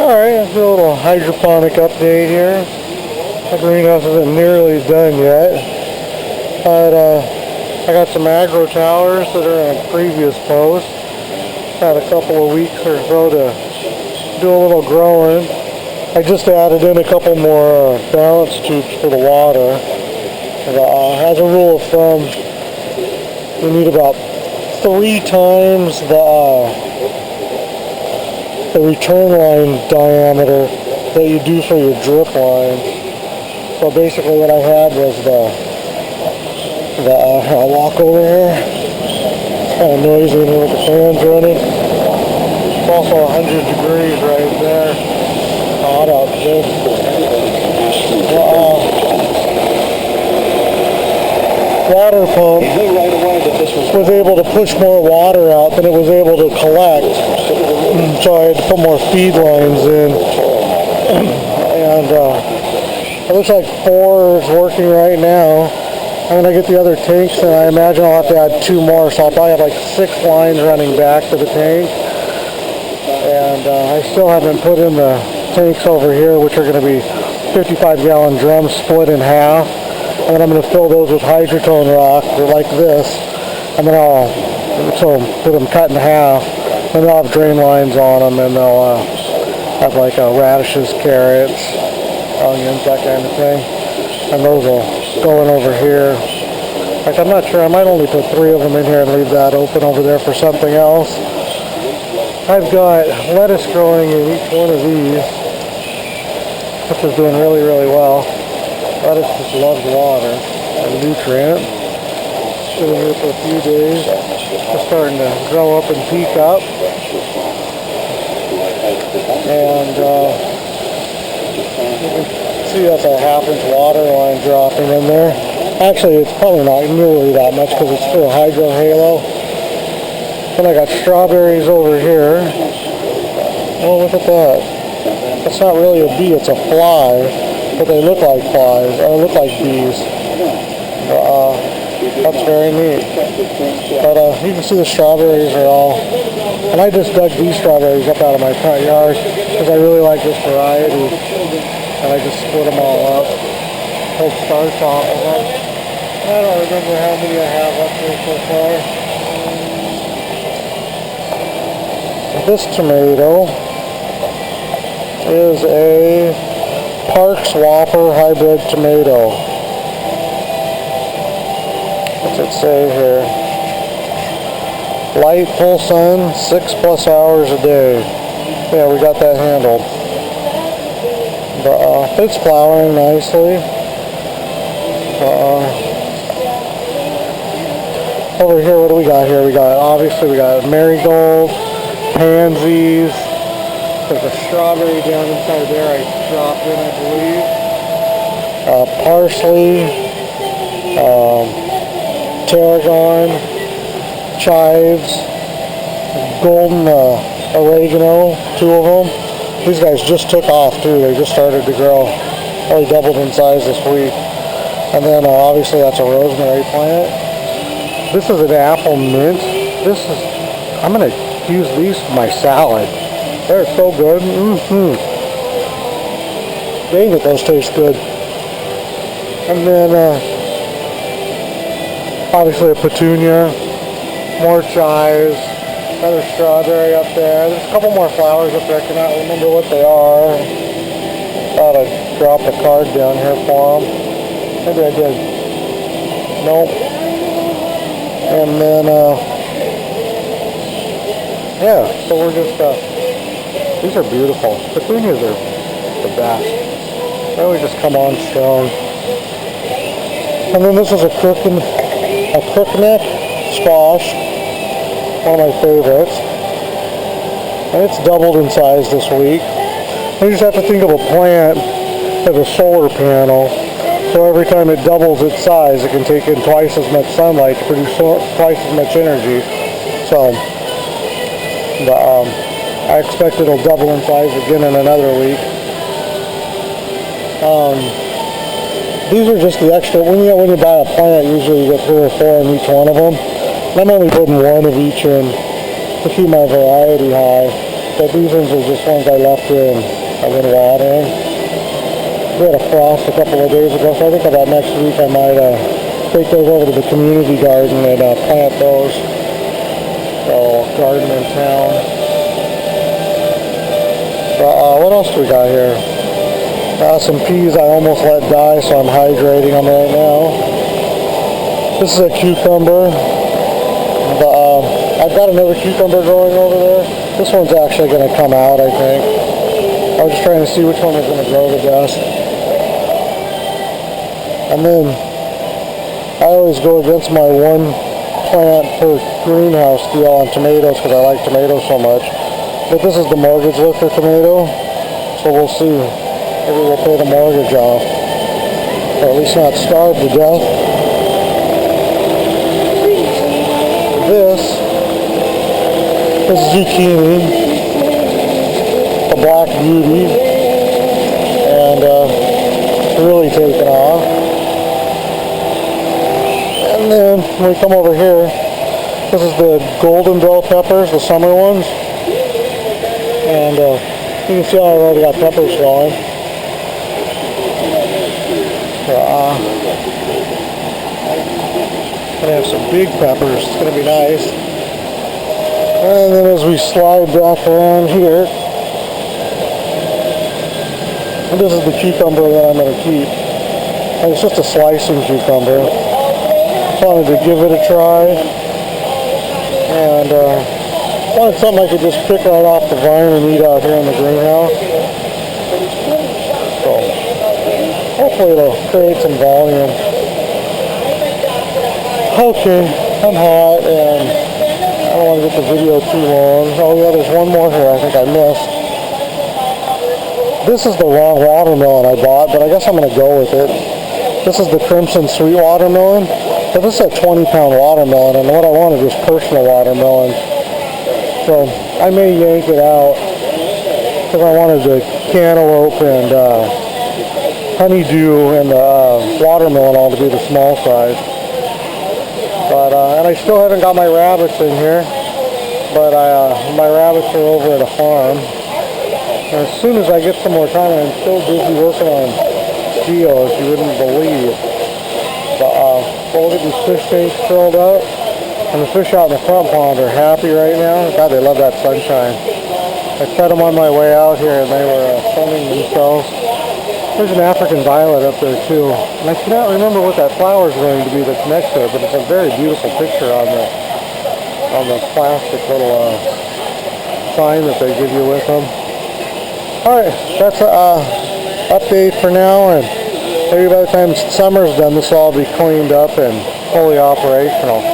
Alright, let's do a little hydroponic update here. The greenhouse isn't nearly done yet, but I got some agro towers that are in a previous post. Had a couple of weeks or so to do a little growing. I just added in a couple more balance tubes for the water. As a rule of thumb, you need about 3 times the return line diameter that you do for your drip line. So basically what I had was I'll walk over here. It's kind of noisy in here with the fans running. It's also 100 degrees right there. Hot out there. Water pump was able to push more water out than it was able to collect, so I had to put more feed lines in, and it looks like 4 is working right now. And when I get the other tanks, and I imagine I'll have to add 2 more, so I'll probably have like 6 lines running back to the tank. And I still haven't put in the tanks over here, which are going to be 55-gallon drums split in half. And then I'm going to fill those with hydrotone rock like this, and then I'll put them cut in half, and they'll have drain lines on them, and they'll have like radishes, carrots, onions, that kind of thing, and those will go in over here. Like, I'm not sure, I might only put 3 of them in here and leave that open over there for something else. I've got lettuce growing in each one of these, which is doing really, really well. Lettuce just loves water and nutrient. Sitting here for a few days. Just starting to grow up and peak up. And you can see that's a 1/2-inch water line dropping in there. Actually, it's probably not nearly that much because it's through a hydro halo. Then I got strawberries over here. Oh, look at that. That's not really a bee, it's a fly. But they look like flies, or look like bees. That's very neat. But you can see the strawberries are all, and I just dug these strawberries up out of my front yard because I really like this variety, and I just split them all up. Pulled starch off of them. I don't remember how many I have up here so far. This tomato is a Parks Whopper hybrid tomato. What's it say here? Light, full sun, 6+ hours a day. Yeah, we got that handled. But it's flowering nicely. Over here, what do we got here? We got marigold, pansies. There's a strawberry down inside there I dropped in, I believe. Parsley, tarragon, chives, golden oregano, 2 of them. These guys just took off too. They just started to grow. Probably doubled in size this week. And then obviously that's a rosemary plant. This is an apple mint. I'm going to use these for my salad. They're so good. Dang it, those taste good. And then, obviously a petunia, more chives, another strawberry up there. There's a couple more flowers up there. I cannot remember what they are. Thought I'd drop a card down here for them. Maybe I did. Nope. And then, yeah, so we're just, these are beautiful. Petunias are the best. They always just come on strong. And then this is a crookneck squash, one of my favorites. And it's doubled in size this week. You just have to think of a plant as a solar panel. So every time it doubles its size, it can take in twice as much sunlight to produce twice as much energy. So, I expect it'll double in size again in another week. These are just the extra. When you buy a plant, usually you get 3 or 4 in each one of them. And I'm only putting 1 of each in to keep my variety high. But these ones are just ones I left in. I've been watering. We had a frost a couple of days ago, so I think about next week I might take those over to the community garden and plant those. So, garden in town. What else do we got here? Some peas I almost let die, so I'm hydrating them right now. This is a cucumber. I've got another cucumber growing over there. This one's actually going to come out, I think. I was just trying to see which one was going to grow the best. And then I always go against my one plant per greenhouse deal on tomatoes because I like tomatoes so much. But this is the mortgage lifter tomato, so we'll see. Maybe we'll pay the mortgage off, or at least not starve to death. This is zucchini, the black beauty, and really taken off. And then when we come over here, this is the golden bell peppers, the summer ones. And you can see I've already got peppers growing. Gonna have some big peppers. It's gonna be nice. And then as we slide back around here, this is the cucumber that I'm gonna keep. And it's just a slicing cucumber. Just wanted to give it a try. And wanted something I could just pick right off the vine and eat out here in the greenhouse. So hopefully it'll create some volume. Okay, I'm hot and I don't want to get the video too long. Oh yeah, there's one more here I think I missed. This is the wrong watermelon I bought, but I guess I'm going to go with it. This is the Crimson Sweet Watermelon. But this is a 20-pound watermelon, and what I wanted was personal watermelon. So I may yank it out because I wanted the cantaloupe and honeydew and the watermelon all to be the small size. But and I still haven't got my rabbits in here, but my rabbits are over at a farm. And as soon as I get some more time, I'm still busy working on steel, if you wouldn't believe. But we'll get these fish tanks filled up, and the fish out in the front pond are happy right now. God, they love that sunshine. I fed them on my way out here, and they were sunning themselves. There's an African violet up there too, and I cannot remember what that flower is going to be that's next to it, but it's a very beautiful picture on the plastic little sign that they give you with them. All right, that's an update for now, and maybe by the time summer's done, this will all be cleaned up and fully operational.